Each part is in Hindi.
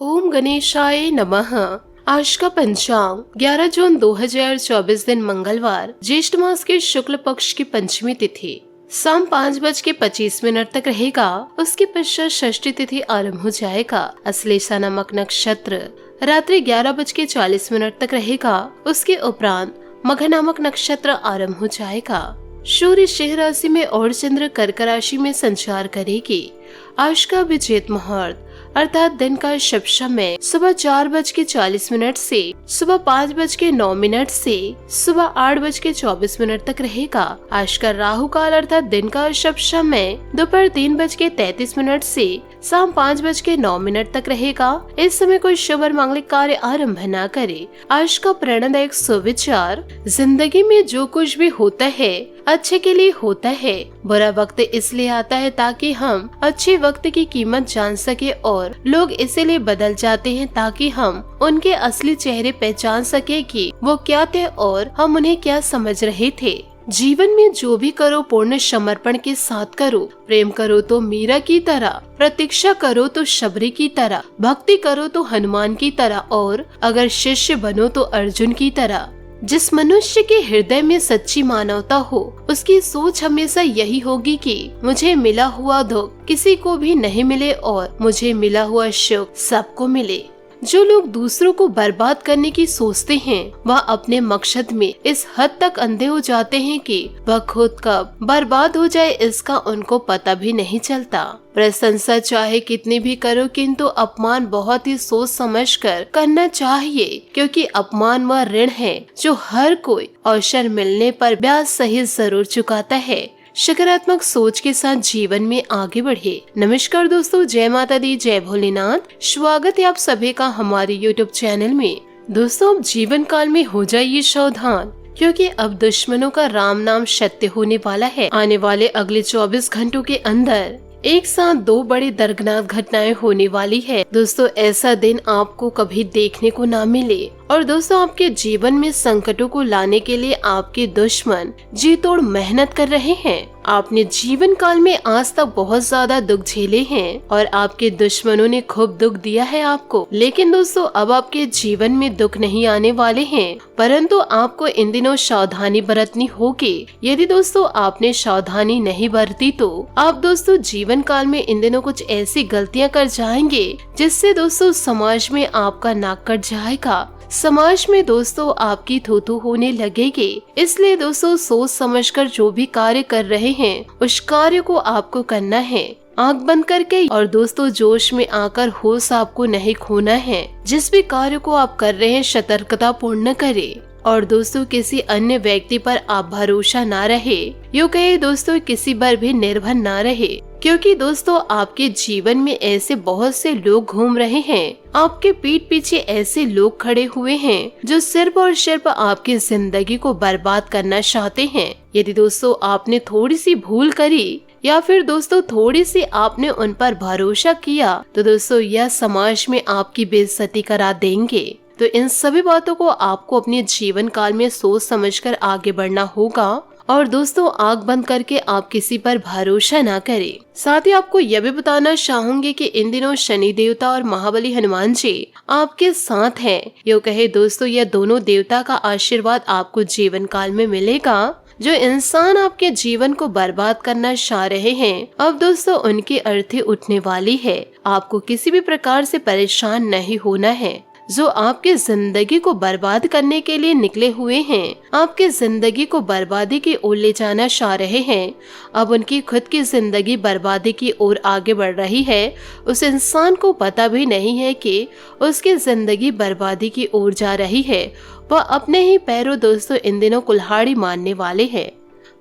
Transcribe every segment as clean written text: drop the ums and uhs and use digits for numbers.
ओम गणेशाय नमः। आज का पंचांग 11 जून 2024 दिन मंगलवार, ज्येष्ठ मास के शुक्ल पक्ष की पंचमी तिथि शाम 5:25 तक रहेगा। उसके पश्चात षष्ठी तिथि आरंभ हो जाएगा। अश्लेषा नामक नक्षत्र रात्रि 11:40 तक रहेगा। उसके उपरांत मघ नामक नक्षत्र आरंभ हो जाएगा। सूर्य सिंह राशि में और चंद्र कर्क राशि में संचार करेगी। आज का अभिजीत मुहूर्त अर्थात दिन का शुभ समय सुबह 4:40 से सुबह 5:09 से सुबह 8:24 तक रहेगा। आज का राहु काल अर्थात दिन का शुभ समय दोपहर 3:33 से शाम 5:09 तक रहेगा। इस समय कोई शुभ और मांगलिक कार्य आरंभ न करे। आज का प्रेरणादायक सुविचार, जिंदगी में जो कुछ भी होता है अच्छे के लिए होता है। बुरा वक्त इसलिए आता है ताकि हम अच्छे वक्त की कीमत जान सके और लोग इसीलिए बदल जाते हैं ताकि हम उनके असली चेहरे पहचान सके कि वो क्या थे और हम उन्हें क्या समझ रहे थे। जीवन में जो भी करो पूर्ण समर्पण के साथ करो। प्रेम करो तो मीरा की तरह, प्रतीक्षा करो तो शबरी की तरह, भक्ति करो तो हनुमान की तरह और अगर शिष्य बनो तो अर्जुन की तरह। जिस मनुष्य के हृदय में सच्ची मानवता हो उसकी सोच हमेशा यही होगी कि मुझे मिला हुआ दुख किसी को भी नहीं मिले और मुझे मिला हुआ सुख सबको मिले। जो लोग दूसरों को बर्बाद करने की सोचते हैं वह अपने मकसद में इस हद तक अंधे हो जाते हैं कि वह खुद कब बर्बाद हो जाए इसका उनको पता भी नहीं चलता। प्रशंसा चाहे कितनी भी करो किंतु अपमान बहुत ही सोच समझकर करना चाहिए, क्योंकि अपमान वह ऋण है जो हर कोई अवसर मिलने पर ब्याज सहित जरूर चुकाता है। सकारात्मक सोच के साथ जीवन में आगे बढ़े। नमस्कार दोस्तों, जय माता दी, जय भोलेनाथ। स्वागत है आप सभी का हमारे YouTube चैनल में। दोस्तों, अब जीवन काल में हो जाइए सावधान, क्योंकि अब दुश्मनों का राम नाम सत्य होने वाला है। आने वाले अगले 24 घंटों के अंदर एक साथ दो बड़ी दर्दनाक घटनाएं होने वाली है। दोस्तों, ऐसा दिन आपको कभी देखने को ना मिले। और दोस्तों, आपके जीवन में संकटों को लाने के लिए आपके दुश्मन जी तोड़ मेहनत कर रहे हैं। आपने जीवन काल में आज तक बहुत ज्यादा दुख झेले हैं और आपके दुश्मनों ने खूब दुख दिया है आपको। लेकिन दोस्तों, अब आपके जीवन में दुख नहीं आने वाले हैं, परंतु आपको इन दिनों सावधानी बरतनी होगी। यदि दोस्तों आपने सावधानी नहीं बरती तो आप दोस्तों जीवन काल में इन दिनों कुछ ऐसी गलतियां कर जाएंगे जिससे दोस्तों समाज में आपका नाक कट जाएगा। समाज में दोस्तों आपकी थू-थू होने लगेगी। इसलिए दोस्तों सोच समझकर जो भी कार्य कर रहे हैं उस कार्य को आपको करना है, आंख बंद करके। और दोस्तों जोश में आकर होश आपको नहीं खोना है। जिस भी कार्य को आप कर रहे हैं सतर्कता पूर्ण करें। और दोस्तों किसी अन्य व्यक्ति पर आप भरोसा ना रहे, यूँ कहे दोस्तों किसी पर भी निर्भर ना रहे, क्योंकि दोस्तों आपके जीवन में ऐसे बहुत से लोग घूम रहे हैं। आपके पीठ पीछे ऐसे लोग खड़े हुए हैं जो सिर्फ और सिर्फ आपकी जिंदगी को बर्बाद करना चाहते हैं। यदि दोस्तों आपने थोड़ी सी भूल करी या फिर दोस्तों थोड़ी सी आपने उन पर भरोसा किया तो दोस्तों यह समाज में आपकी बेइज्जती करा देंगे। तो इन सभी बातों को आपको अपने जीवन काल में सोच समझकर आगे बढ़ना होगा। और दोस्तों आंख बंद करके आप किसी पर भरोसा ना करें। साथ ही आपको यह भी बताना चाहूंगी कि इन दिनों शनि देवता और महाबली हनुमान जी आपके साथ हैं। यूँ कहे दोस्तों यह दोनों देवता का आशीर्वाद आपको जीवन काल में मिलेगा। जो इंसान आपके जीवन को बर्बाद करना चाह रहे हैं अब दोस्तों उनकी अर्थी उठने वाली है। आपको किसी भी प्रकार से परेशान नहीं होना है। जो आपके जिंदगी को बर्बाद करने के लिए निकले हुए हैं, आपके जिंदगी को बर्बादी की ओर ले जाना चाह रहे हैं, अब उनकी खुद की जिंदगी बर्बादी की ओर आगे बढ़ रही है। उस इंसान को पता भी नहीं है कि उसकी जिंदगी बर्बादी की ओर जा रही है। वह अपने ही पैरों दोस्तों इन दिनों कुल्हाड़ी मारने वाले हैं।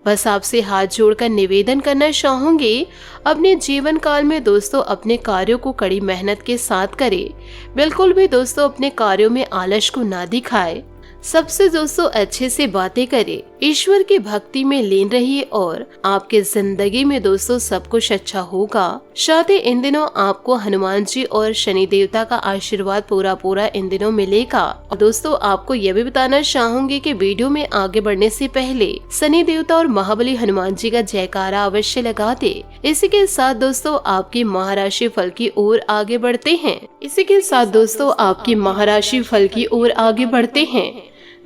बस आपसे हाथ जोड़कर निवेदन करना चाहूंगी, अपने जीवन काल में दोस्तों अपने कार्यों को कड़ी मेहनत के साथ करें। बिल्कुल भी दोस्तों अपने कार्यों में आलस को ना दिखाए। सबसे दोस्तों अच्छे से बातें करें, ईश्वर की भक्ति में लीन रहिए और आपके जिंदगी में दोस्तों सब कुछ अच्छा होगा। साथ ही इन दिनों आपको हनुमान जी और शनि देवता का आशीर्वाद पूरा इन दिनों मिलेगा। और दोस्तों आपको यह भी बताना चाहूंगी कि वीडियो में आगे बढ़ने से पहले शनि देवता और महाबली हनुमान जी का जयकारा अवश्य लगा दे। इसी के साथ दोस्तों आपकी महाराशि फल की ओर आगे बढ़ते हैं।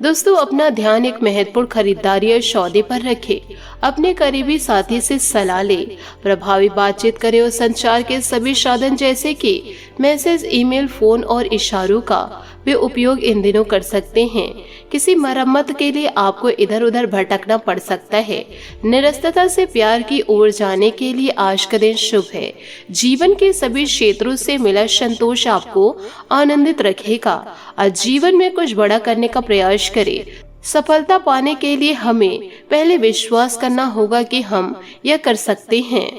दोस्तों अपना ध्यान एक महत्वपूर्ण खरीदारी या सौदे पर रखें। अपने करीबी साथी से सलाह ले, प्रभावी बातचीत करें और संचार के सभी साधन जैसे कि मैसेज, ईमेल, फोन और इशारों का वे उपयोग इन दिनों कर सकते हैं। किसी मरम्मत के लिए आपको इधर उधर भटकना पड़ सकता है। निरस्तता से प्यार की ओर जाने के लिए आज का दिन शुभ है। जीवन के सभी क्षेत्रों से मिला संतोष आपको आनंदित रखेगा। आज जीवन में कुछ बड़ा करने का प्रयास करें। सफलता पाने के लिए हमें पहले विश्वास करना होगा कि हम यह कर सकते हैं।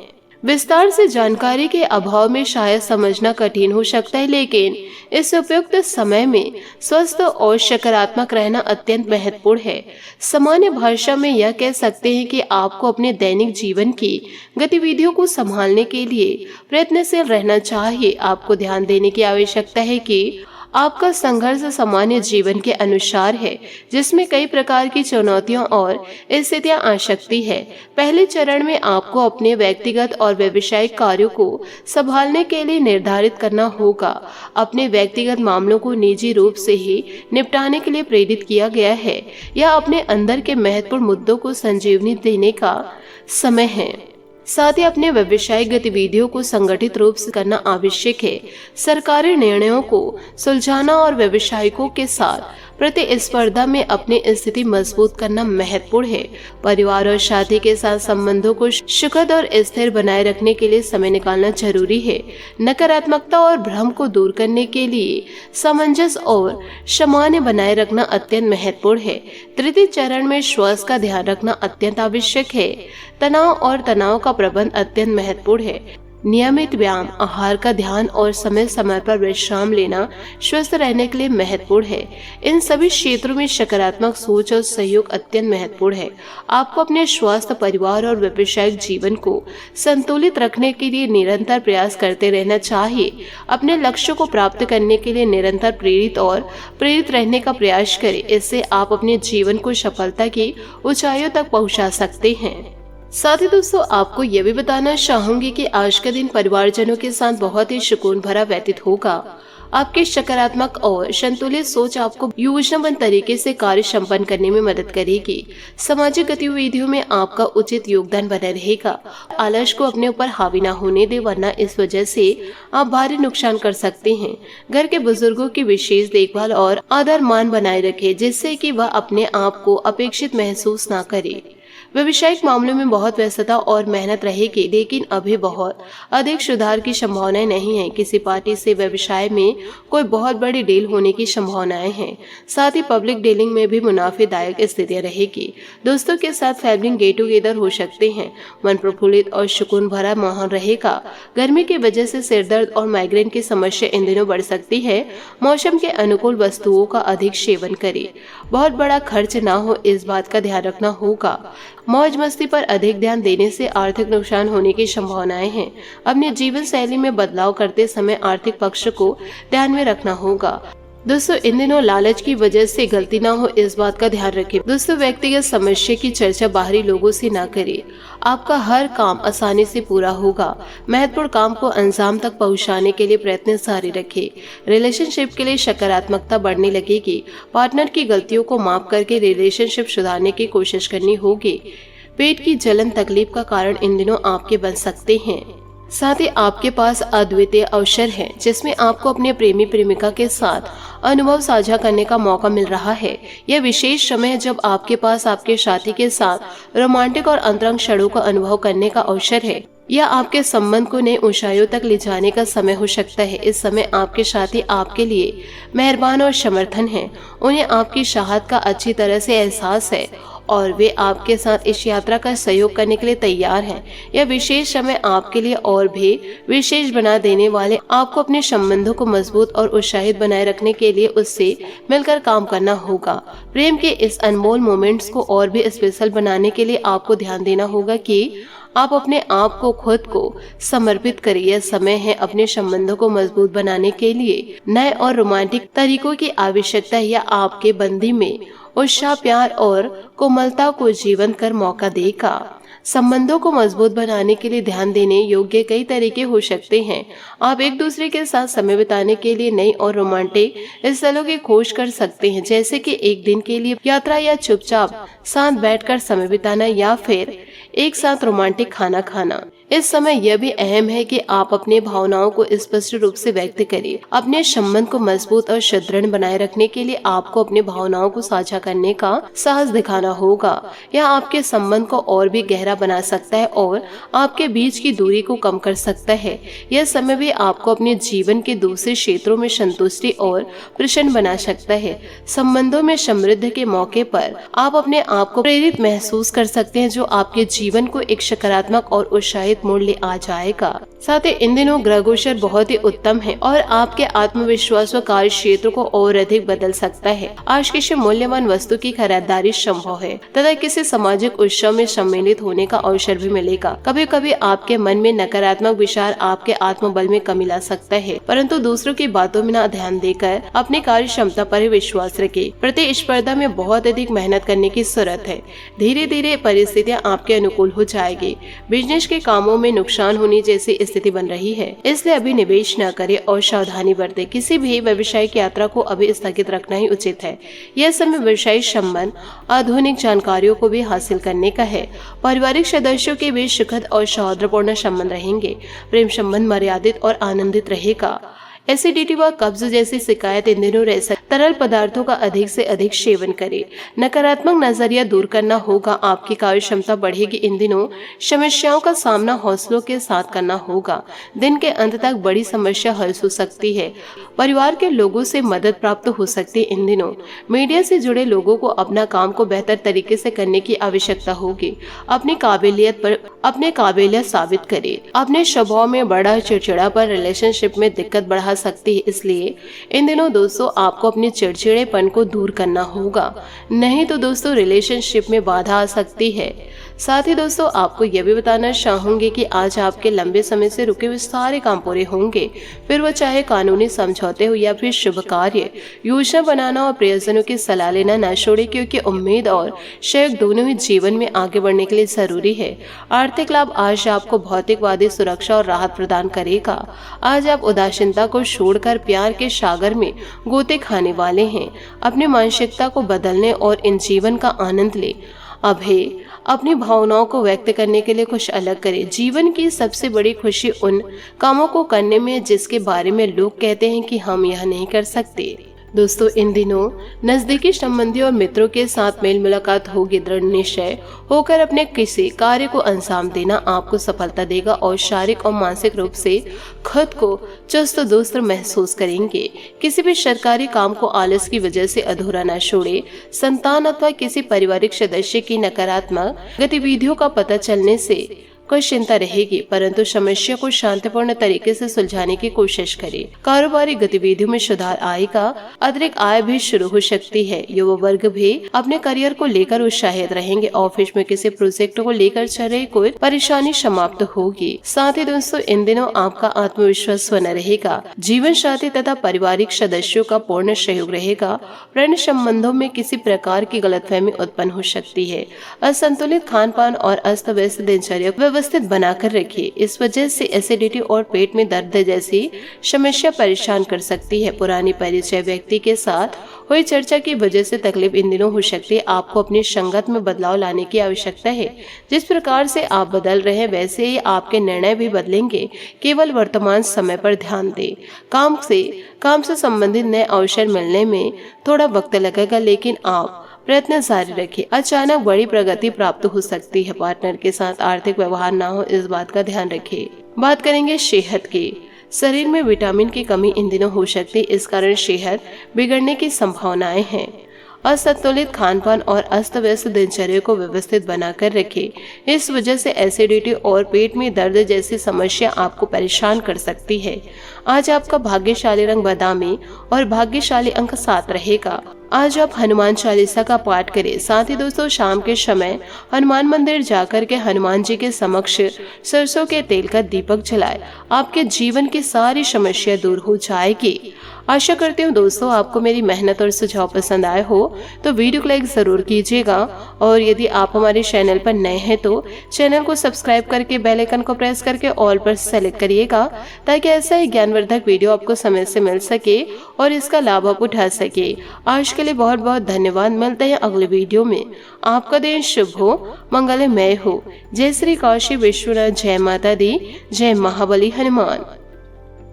विस्तार से जानकारी के अभाव में शायद समझना कठिन हो सकता है, लेकिन इस उपयुक्त समय में स्वस्थ और सकारात्मक रहना अत्यंत महत्वपूर्ण है। सामान्य भाषा में यह कह सकते हैं कि आपको अपने दैनिक जीवन की गतिविधियों को संभालने के लिए प्रयत्नशील रहना चाहिए। आपको ध्यान देने की आवश्यकता है कि आपका संघर्ष सामान्य जीवन के अनुसार है, जिसमें कई प्रकार की चुनौतियां और स्थितियां आ सकती है। पहले चरण में आपको अपने व्यक्तिगत और व्यावसायिक कार्यों को संभालने के लिए निर्धारित करना होगा। अपने व्यक्तिगत मामलों को निजी रूप से ही निपटाने के लिए प्रेरित किया गया है। यह अपने अंदर के महत्वपूर्ण मुद्दों को संजीवनी देने का समय है। साथ ही अपने व्यवसायिक गतिविधियों को संगठित रूप से करना आवश्यक है। सरकारी निर्णयों को सुलझाना और व्यवसायिकों के साथ प्रतिस्पर्धा में अपनी स्थिति मजबूत करना महत्वपूर्ण है। परिवार और साथी के साथ संबंधों को सुखद और स्थिर बनाए रखने के लिए समय निकालना जरूरी है। नकारात्मकता और भ्रम को दूर करने के लिए सामंजस्य और सामान्य बनाए रखना अत्यंत महत्वपूर्ण है। तृतीय चरण में श्वास का ध्यान रखना अत्यंत आवश्यक है। तनाव का प्रबंधन अत्यंत महत्वपूर्ण है। नियमित व्यायाम, आहार का ध्यान और समय समय पर विश्राम लेना स्वस्थ रहने के लिए महत्वपूर्ण है। इन सभी क्षेत्रों में सकारात्मक सोच और सहयोग अत्यंत महत्वपूर्ण है। आपको अपने स्वास्थ्य, परिवार और व्यावसायिक जीवन को संतुलित रखने के लिए निरंतर प्रयास करते रहना चाहिए। अपने लक्ष्य को प्राप्त करने के लिए निरंतर प्रेरित रहने का प्रयास करें। इससे आप अपने जीवन को सफलता की ऊंचाइयों तक पहुंचा सकते हैं। साथ ही दोस्तों आपको यह भी बताना चाहूंगी कि आज का दिन परिवारजनों के साथ बहुत ही सुकून भरा व्यतीत होगा। आपकी सकारात्मक और संतुलित सोच आपको योजनाबद्ध तरीके से कार्य संपन्न करने में मदद करेगी। सामाजिक गतिविधियों में आपका उचित योगदान बना रहेगा। आलस को अपने ऊपर हावी न होने दे, वरना इस वजह से आप भारी नुकसान कर सकते हैं। घर के बुजुर्गों की विशेष देखभाल और आदर मान बनाए रखें, जिससे कि वह अपने आप को अपेक्षित महसूस न करे। व्यवसायिक मामलों में बहुत व्यस्तता और मेहनत रहेगी, लेकिन अभी बहुत अधिक सुधार की संभावनाएं नहीं है। किसी पार्टी से व्यवसाय में कोई बहुत बड़ी डील होने की संभावनाएं हैं। साथ ही पब्लिक डीलिंग में भी मुनाफेदायक स्थितियां रहेगी। दोस्तों के साथ फैमिली गेट टुगेदर हो सकते हैं। मन प्रफुल्लित और सुकून भरा माहौल रहेगा। गर्मी की वजह से सिरदर्द और माइग्रेन की समस्या इन दिनों बढ़ सकती है। मौसम के अनुकूल वस्तुओं का अधिक सेवन करें। बहुत बड़ा खर्च ना हो, इस बात का ध्यान रखना होगा। मौज मस्ती पर अधिक ध्यान देने से आर्थिक नुकसान होने की संभावनाएं हैं। अपने जीवन शैली में बदलाव करते समय आर्थिक पक्ष को ध्यान में रखना होगा। दोस्तों इन दिनों लालच की वजह से गलती ना हो, इस बात का ध्यान रखें। दोस्तों व्यक्तिगत समस्या की चर्चा बाहरी लोगों से ना करें। आपका हर काम आसानी से पूरा होगा। महत्वपूर्ण काम को अंजाम तक पहुंचाने के लिए प्रयत्न जारी रखें। रिलेशनशिप के लिए सकारात्मकता बढ़ने लगेगी। पार्टनर की गलतियों को माफ करके रिलेशनशिप सुधारने की कोशिश करनी होगी। पेट की जलन तकलीफ का कारण इन दिनों आपके बन सकते हैं। साथ ही आपके पास अद्वितीय अवसर है, जिसमें आपको अपने प्रेमी प्रेमिका के साथ अनुभव साझा करने का मौका मिल रहा है। यह विशेष समय है जब आपके पास आपके साथी के साथ रोमांटिक और अंतरंग क्षणों का अनुभव करने का अवसर है। यह आपके संबंध को नई ऊंचाइयों तक ले जाने का समय हो सकता है। इस समय आपके साथी आपके लिए मेहरबान और समर्थन है। उन्हें आपकी चाहत का अच्छी तरह से एहसास है और वे आपके साथ इस यात्रा का सहयोग करने के लिए तैयार हैं। यह विशेष समय आपके लिए और भी विशेष बना देने वाले, आपको अपने संबंधों को मजबूत और उत्साहित बनाए रखने के लिए उससे मिलकर काम करना होगा। प्रेम के इस अनमोल मोमेंट्स को और भी स्पेशल बनाने के लिए आपको ध्यान देना होगा कि आप अपने आप को खुद को समर्पित करें। यह समय है अपने संबंधों को मजबूत बनाने के लिए नए और रोमांटिक तरीकों की आवश्यकता है। यह आपके बंदी में उत्साह, प्यार और कोमलता को जीवंत कर मौका देगा। संबंधों को मजबूत बनाने के लिए ध्यान देने योग्य कई तरीके हो सकते हैं। आप एक दूसरे के साथ समय बिताने के लिए नई और रोमांटिक स्थलों की खोज कर सकते हैं, जैसे कि एक दिन के लिए यात्रा या चुपचाप साथ बैठकर समय बिताना या फिर एक साथ रोमांटिक खाना खाना। इस समय यह भी अहम है कि आप अपने भावनाओं को स्पष्ट रूप से व्यक्त करें। अपने संबंध को मजबूत और सुदृढ़ बनाए रखने के लिए आपको अपनी भावनाओं को साझा करने का साहस दिखाना होगा। यह आपके संबंध को और भी गहरा बना सकता है और आपके बीच की दूरी को कम कर सकता है। यह समय भी आपको अपने जीवन के दूसरे क्षेत्रों में संतुष्टि और प्रसन्न बना सकता है। संबंधों में समृद्धि के मौके पर आप अपने आप को प्रेरित महसूस कर सकते हैं, जो आपके जीवन को एक सकारात्मक और उत्साहित मोड़ ले आ जाएगा। साथ ही इन दिनों ग्रह गोचर बहुत ही उत्तम है और आपके आत्मविश्वास व कार्य क्षेत्र को और अधिक बदल सकता है। आज किसी मूल्यवान वस्तु की खरीदारी संभव है तथा किसी सामाजिक उत्सव में सम्मिलित होने का अवसर भी मिलेगा। कभी कभी आपके मन में नकारात्मक विचार आपके आत्मबल में कमी ला सकता है, परंतु दूसरों की बातों में न ध्यान देकर अपनी कार्य क्षमता पर ही विश्वास रखें। प्रतिस्पर्धा में बहुत अधिक मेहनत करने की जरूरत है। धीरे धीरे परिस्थितियाँ आपके अनुकूल हो जाएगी। बिजनेस के कामों में नुकसान होने जैसी स्थिति बन रही है, इसलिए अभी निवेश न करें और सावधानी बरतें। किसी भी व्यावसायिक यात्रा को अभी स्थगित रखना ही उचित है। यह समय व्यवसायिक संबंध, आधुनिक जानकारियों को भी हासिल करने का है। पारिवारिक सदस्यों के बीच सुखद और सौहार्दपूर्ण संबंध रहेंगे। प्रेम संबंध मर्यादित और आनंदित रहेगा। एसिडिटी व कब्ज जैसी शिकायत इन दिनों रह सकती। तरल पदार्थों का अधिक से अधिक सेवन करें। नकारात्मक नजरिया दूर करना होगा। आपकी कार्य क्षमता बढ़ेगी। इन दिनों समस्याओं का सामना हौसलों के साथ करना होगा। दिन के अंत तक बड़ी समस्या हल हो सकती है। परिवार के लोगों से मदद प्राप्त हो सकती है। इन दिनों मीडिया से जुड़े लोगों को अपना काम को बेहतर तरीके से करने की आवश्यकता होगी। अपनी काबिलियत साबित करें। अपने स्वभाव में बड़ा चिड़चिड़ापन रिलेशनशिप में दिक्कत बढ़ा सकती है, इसलिए इन दिनों दोस्तों आपको अपने चिड़चिड़ेपन को दूर करना होगा, नहीं तो दोस्तों रिलेशनशिप में बाधा आ सकती है। साथ ही दोस्तों आपको यह भी बताना चाहूंगी कि आज आपके लंबे समय से रुके हुए सारे काम पूरे होंगे, फिर वो चाहे कानूनी समझौते हो या फिर शुभ कार्य। योजना बनाना और प्रियजनों की सलाह लेना न छोड़े, क्योंकि उम्मीद और शौक दोनों ही जीवन में आगे बढ़ने के लिए जरूरी है। आर्थिक लाभ आज आपको भौतिकवादी सुरक्षा और राहत प्रदान करेगा। आज आप उदासीनता को छोड़कर प्यार के सागर में गोते खाने वाले हैं। अपनी मानसिकता को बदलने और इन जीवन का आनंद ले। अभी अपनी भावनाओं को व्यक्त करने के लिए कुछ अलग करें। जीवन की सबसे बड़ी खुशी उन कामों को करने में है जिसके बारे में लोग कहते हैं कि हम यह नहीं कर सकते। दोस्तों इन दिनों नजदीकी संबंधियों और मित्रों के साथ मेल मुलाकात होगी। दृढ़ निश्चय होकर अपने किसी कार्य को अंजाम देना आपको सफलता देगा और शारीरिक और मानसिक रूप से खुद को चुस्त दुरुस्त महसूस करेंगे। किसी भी सरकारी काम को आलस की वजह से अधूरा न छोड़े। संतान अथवा किसी पारिवारिक सदस्य की नकारात्मक गतिविधियों का पता चलने से कोई चिंता रहेगी, परंतु समस्या को शांतिपूर्ण तरीके से सुलझाने की कोशिश करें। कारोबारी गतिविधियों में सुधार आएगा। अतिरिक्त आय भी शुरू हो सकती है। युवा वर्ग भी अपने करियर को लेकर उत्साहित रहेंगे। ऑफिस में किसी प्रोजेक्ट को लेकर चल रही कोई परेशानी समाप्त होगी। साथ ही दोस्तों इन दिनों आपका आत्मविश्वास बना रहेगा। जीवन साथी तथा पारिवारिक सदस्यों का पूर्ण सहयोग रहेगा। प्रेम संबंधों में किसी प्रकार की गलतफहमी उत्पन्न हो सकती है। असंतुलित खान पान और अस्त व्यस्त दिनचर्या व्यवस्थित बनाकर रखिए। इस वजह से एसिडिटी और पेट में दर्द जैसी समस्या परेशान कर सकती है। पुरानी परिचय व्यक्ति के साथ हुई चर्चा की वजह से तकलीफ इन दिनों हो सकती है। आपको अपनी संगत में बदलाव लाने की आवश्यकता है। जिस प्रकार से आप बदल रहे हैं वैसे ही आपके निर्णय भी बदलेंगे। केवल वर्तमान समय पर ध्यान दें। काम से संबंधित नए अवसर मिलने में थोड़ा वक्त लगेगा, लेकिन आप प्रयत्न जारी रखें। अचानक बड़ी प्रगति प्राप्त हो सकती है। पार्टनर के साथ आर्थिक व्यवहार ना हो, इस बात का ध्यान रखें। बात करेंगे सेहत की। शरीर में विटामिन की कमी इन दिनों हो सकती है, इस कारण सेहत बिगड़ने की संभावनाएं हैं। असंतुलित खान पान और अस्त व्यस्त दिनचर्या को व्यवस्थित बनाकर रखें। इस वजह से एसिडिटी और पेट में दर्द जैसी समस्या आपको परेशान कर सकती है। आज आपका भाग्यशाली रंग बादामी और भाग्यशाली अंक 7 रहेगा। आज आप हनुमान चालीसा का पाठ करें। साथ ही दोस्तों शाम के समय हनुमान मंदिर जाकर के हनुमान जी के समक्ष सरसों के तेल का दीपक जलाए। आपके जीवन की सारी समस्या दूर हो जाएगी। आशा करती हूँ दोस्तों आपको मेरी मेहनत और सुझाव पसंद आए हो तो वीडियो को लाइक जरूर कीजिएगा, और यदि आप हमारे चैनल पर नए हैं तो चैनल को सब्सक्राइब करके बेल आइकन को प्रेस करके ऑल पर सेलेक्ट करिएगा, ताकि ऐसा ही ज्ञानवर्धक वीडियो आपको समय से मिल सके और इसका लाभ आप उठा सके। आज के लिए बहुत बहुत धन्यवाद। मिलते हैं अगले वीडियो में। आपका दिन शुभ हो, मंगलमय हो। जय श्री काशी विश्वनाथ, जय माता दी, जय महाबली हनुमान।